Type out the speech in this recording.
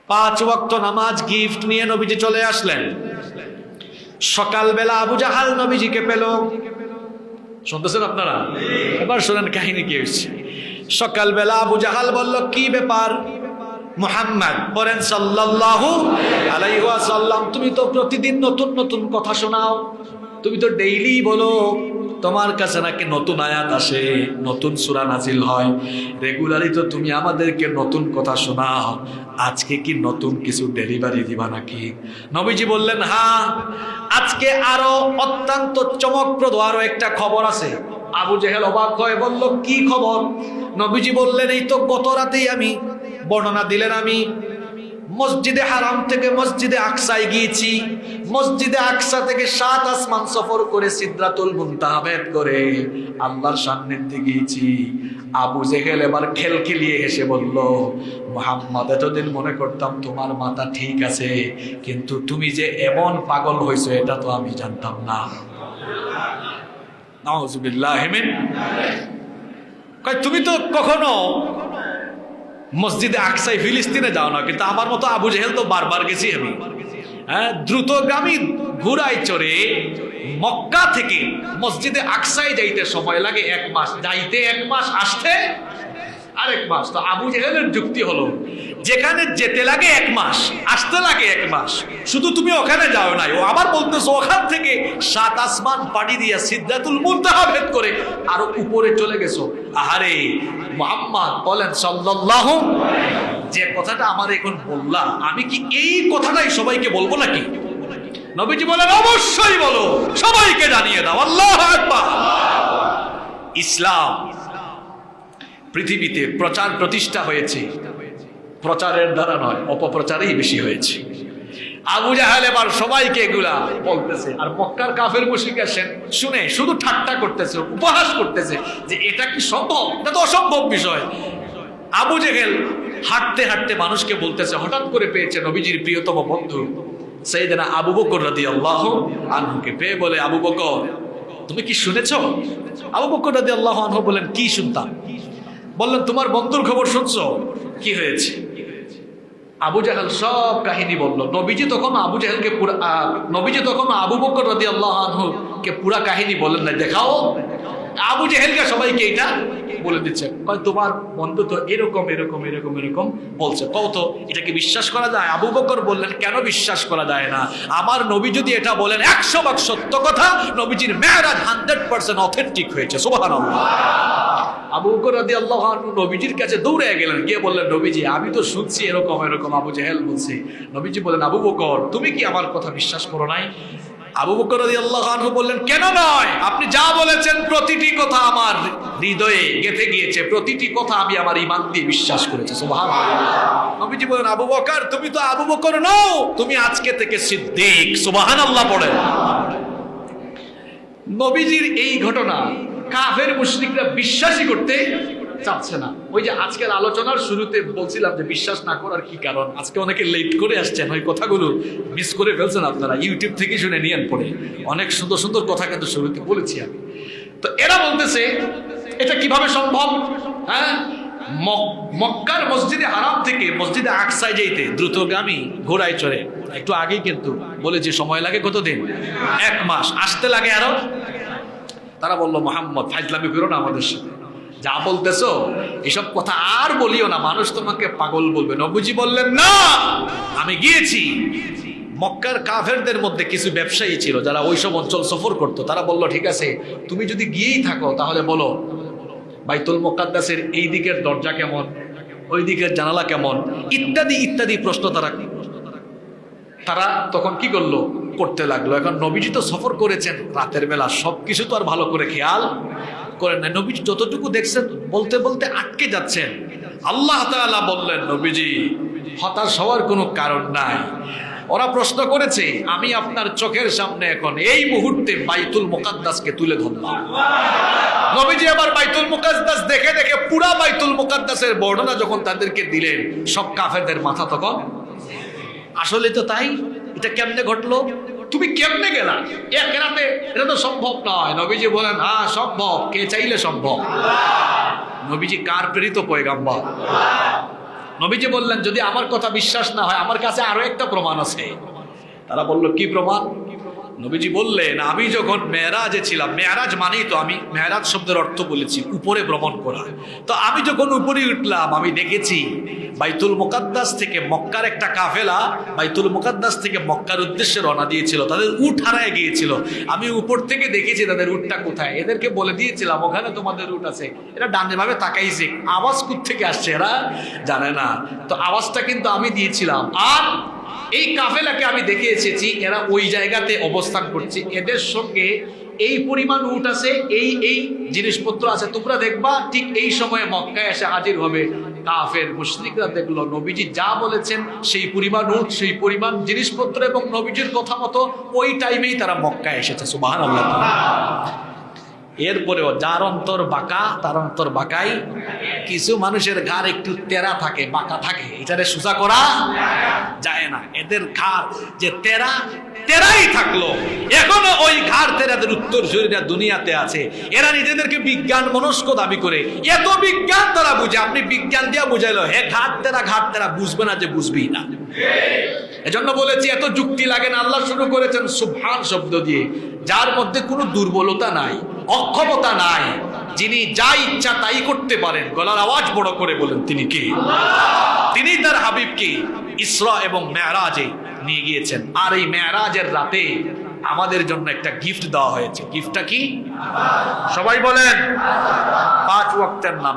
5 ওয়াক্ত নামাজ গিফট নিয়ে নবীজি চলে আসলেন। সকালবেলা আবু জাহাল নবীজিকে পেল। শুনতেছেন আপনারা? এবার শুনেন কাহিনী কি হয়েছে। সকালবেলা আবু জাহাল বলল, কি ব্যাপার মুহাম্মদ বলেন সাল্লাল্লাহু আলাইহি ওয়াসাল্লাম, তুমি তো প্রতিদিন নতুন নতুন কথা শোনাও, তুমি তো ডেইলি বলো তোমার কাছে নাকি নতুন আয়াত আসে, নতুন সূরা নাজিল হয়, রেগুলারই তো তুমি আমাদেরকে নতুন কথা শোনাও, আজকে কি নতুন কিছু ডেলিভারি দিবা নাকি? নবীজি বললেন, হ্যাঁ, আজকে আরো অত্যন্ত চমকপ্রদ আরো একটা খবর আছে। আবু জেহেল অবাক হয়ে বলল, কি খবর? নবীজি বললেন, এই তো গত রাতেই আমি বর্ণনা দিলেন, আমি মসজিদে হারাম থেকে মসজিদে আকসায় গিয়েছি, মসজিদে আকসা থেকে 7 আসমান সফর করে সিদরাতুল মুনতাহা ভেদ করে আল্লাহর সান্নিধ্যে গিয়েছি। আবু জেহেল এবার খেলখিলিয়ে হেসে বলল, মুহাম্মদ, এতদিন মনে করতাম তোমার মাথা ঠিক আছে, কিন্তু তুমি যে এমন পাগল হইছো এটা তো আমি জানতাম না। নাউযুবিল্লাহ মিন। কই তুমি তো কখনো মসজিদে আকসাই ফিলিস্তিনে যাও না, কিন্তু আমার মতো আবু জেহেল তো বারবার গেছি আমি। হ্যাঁ, দ্রুতগামী ঘোড়ায় চড়ে মক্কা থেকে মসজিদে আকসাই যাইতে সময় লাগে 1 মাস, যাইতে 1 মাস, আসতে আরেক মাস। তো আবু জেহেলের যুক্তি হলো, যেখানে যেতে লাগে 1 মাস, আসতে লাগে 1 মাস, শুধু তুমি ওখানে যাও নাই, ও আবার বলতেছো ওখান থেকে 7 আসমান পাড়ি দিয়া সিদরাতুল মুনতাহা ভেদ করে আরো উপরে চলে গেছো। আহারে মুহাম্মদ বলেন সাল্লাল্লাহু, যে কথাটা আমার এখন বললাম, আমি কি এই কথাটাই সবাইকে বলবো নাকি? নবীজি বলেন, অবশ্যই বলো, সবাইকে জানিয়ে দাও। আল্লাহু আকবার। ইসলাম পৃথিবীতে প্রচার প্রতিষ্ঠা হয়েছে প্রচারের দ্বারা নয়, অপপ্রচারেই বেশি হয়েছে। আবু জাহেল এবার সবাইকে এগুলা বলতেছে, আর মক্কার কাফের মুশরিকরা শুনে শুধু ঠাট্টা করতেছে, উপহাস করতেছে যে এটা কি সম্ভব, এটা তো অসম্ভব বিষয়। আবু জাহেল হাঁটতে হাঁটতে মানুষকে বলতেছে, হঠাৎ করে পেয়েছে নবীজির প্রিয়তম বন্ধু সাইয়েদনা আবু বকর রাদিয়াল্লাহু আনহুকে পেয়ে বলে, আবু বকর, তুমি কি শুনেছো? আবু বকর রাদিয়াল্লাহু আনহু বলেন, কি শুনতাম? বললেন, তোমার বন্ধুর খবর শুনছো? কি হয়েছে? আবু জাহেল সব কাহিনী বলল। নবীজি তখন আবু বকর রাদিয়াল্লাহু আনহু কে পুরা কাহিনী বলেন না, দেখাও। আবু জাহেলকে সবাইকে এটা বলে দিচ্ছে, কয় তোমার বন্ধু তো এরকম এরকম এরকম এরকম বলছে, কও তো এটা কি বিশ্বাস করা যায়? আবু বকর বললেন, কেন বিশ্বাস করা যায় না? আমার নবী যদি এটা বলেন 100 ভাগ সত্য কথা, নবীজির মেরাজ 100% অথেন্টিক হয়েছে। সুবহানাল্লাহ। আবু বকর রাদিয়াল্লাহু আনহু নবীজির কাছে দৌড়ে গেলেন, গিয়ে বললেন, নবীজি, আমি তো শুনছি এরকম এরকম আবু জাহেল বলছে। নবীজি বলেন, আবু বকর, তুমি কি আমার কথা বিশ্বাস করো নাই? আবু বকর রাদিয়াল্লাহু আনহু বললেন, কেন নয়, আপনি যা বলেছেন প্রতিটি কথা আমার হৃদয়ে গেঁথে গিয়েছে, প্রতিটি কথা আমি আমার ঈমান দিয়ে বিশ্বাস করেছি। সুবহানাল্লাহ। নবীজি বলেন, আবু বকর, তুমি তো আবু বকর নও, তুমি আজকে থেকে সিদ্দিক। সুবহানাল্লাহ পড়েন। নবীজির এই ঘটনা কাফের মুশরিকরা বিশ্বাসই করতে চাচ্ছে না। ওই যে আজকের আলোচনার শুরুতে বলছিলাম যে বিশ্বাস না করার কি কারণ, আজকে অনেকে লেট করে আসছেন, ওই কথাগুলো মিস করে ফেলছেন আপনারা, ইউটিউব থেকে শুনে নিয়েন পড়ে, অনেক সুন্দর সুন্দর কথা কিন্তু শুরুতে বলেছি আমি। তো এরা বলতেছে এটা কিভাবে সম্ভব? হ্যাঁ, মক্কার মসজিদে হারাম থেকে মসজিদে আকসায় যাইতে দ্রুতগামী ঘোড়ায় চড়ে, একটু আগেই কিন্তু বলেছি সময় লাগে কতদিন? 1 মাস, আসতে লাগে আরো। তারা বলল, মুহাম্মদ, ফাজলামি করো না আমাদের সাথে, যা বলতেছো এসব কথা আর বলিও না, মানুষ তোমাকে পাগল বলবে। নবীজি বললেন, না, আমি গিয়েছি। মক্কার কাফেরদের মধ্যে কিছু ব্যবসায়ী ছিল যারা ওইসব অঞ্চল সফর করত, তারা বলল, ঠিক আছে, তুমি যদি গিয়েই থাকো তাহলে বলো বাইতুল মুকাদ্দাসের এই দিকের দরজা কেমন, ওই দিকের জানালা কেমন, ইত্যাদি ইত্যাদি প্রশ্ন তারা তখন কি করলো, করতে লাগলো। এখন নবীজি তো সফর করেছেন রাতের বেলা, সবকিছু তো আর ভালো করে খেয়াল করেন না। নবীজি যতটুকু দেখছেন বলতে বলতে আটকে যাচ্ছেন। আল্লাহ তাআলা বললেন, নবীজি, হতাশ হওয়ার কোনো কারণ নাই। ওরা প্রশ্ন করেছে, আমি আপনার চোখের সামনে এখন এই মুহূর্তে বাইতুল মুকাদ্দাসকে তুলে ধরলাম। নবীজি আবার বাইতুল মুকাদ্দাস দেখে দেখে পুরা বাইতুল মুকাদ্দাসের বর্ণনা যখন তাদেরকে দিলেন, সব কাফেরদের মাথা তখন, আসলে তো তাই, এটা কেমনে ঘটলো, তুমি কেমনে গেলা 1 রাতে? এটা তো সম্ভব নয়। নবীজি বলেন, হ্যাঁ সম্ভব, কে চাইলে সম্ভব। নবীজি কার প্রেরিত পয়গাম্বর? নবীজি বললেন, যদি আমার কথা বিশ্বাস না হয় আমার কাছে আরো একটা প্রমাণ আছে। তারা বলল, কি প্রমাণ? নবীজি বললেন, আমি যখন মেরাজে ছিলাম, মেরাজ মানেই তো, আমি মেরাজ শব্দের অর্থ বলেছি উপরে ভ্রমণ করা। তো আমি যখন উপরে উঠলাম, আমি দেখেছি বাইতুল মুকাদ্দাস থেকে মক্কার একটা কাফেলা বাইতুল মুকাদ্দাস থেকে মক্কার উদ্দেশ্যে রওনা দিয়েছিল। তাদের উট হারায় গিয়েছিল। আমি উপর থেকে দেখেছি তাদের উটটা কোথায়। এদেরকে বলে দিয়েছিলাম, ওখানে তোমাদের উট আছে। এরা ডানে ভাবে তাকাইছে, আওয়াজ কোত্থেকে আসছে এরা জানে না। তো আওয়াজটা কিন্তু আমি দিয়েছিলাম। আর এই কাফেলাকে আমি দেখে এসেছি, এরা ওই জায়গাতে অবস্থান করছে, এদের সঙ্গে এই পরিমাণ উট আছে, এই জিনিসপত্র আছে। তোমরা দেখবা ঠিক এই সময়ে মক্কায় এসে হাজির হবে। কাফের মুশরিকরা দেখলো নবীজি যা বলেছেন সেই পরিমাণ উট, সেই পরিমাণ জিনিসপত্র এবং নবীজির কথা মতো ওই টাইমেই তারা মক্কায় এসেছে। সুবহানাল্লাহ। এরপরেও যার অন্তর বাঁকা তার অন্তর বাঁকাই। কিছু মানুষের ঘাড় একটু তেরা থাকে, বাঁকা থাকে, এটারে সোজা করা যায় না। এদের ঘাড় যে তেরাই থাকলো, এখনো ওই ঘাড় তেরাদের উত্তর শরীরা দুনিয়াতে আছে। এরা নিজেদেরকে বিজ্ঞান মনস্ক দাবি করে, এত বিজ্ঞান তারা বুঝে। আপনি বিজ্ঞান দিয়া বুঝাইলো, হে ঘাড় তেরা বুঝবে না যে বুঝবেই না। এজন্য বলেছি এত যুক্তি লাগে না। আল্লাহ শুরু করেছেন সুবহান শব্দ দিয়ে, যার মধ্যে কোনো দুর্বলতা নাই, অক্ষমতা নাই, যিনি যা ইচ্ছা তাই করতে পারেন। গলার আওয়াজ বড় করে বলেন, তিনি কে? তিনি তার হাবিবকে ইসরা এবং মেরাজে নিয়ে গিয়েছেন। আর এই মেরাজের রাতে আমাদের জন্য একটা গিফট দেওয়া হয়েছে। গিফটটা কি? সবাই বলেন, 5 ওয়াক্তের নামাজ।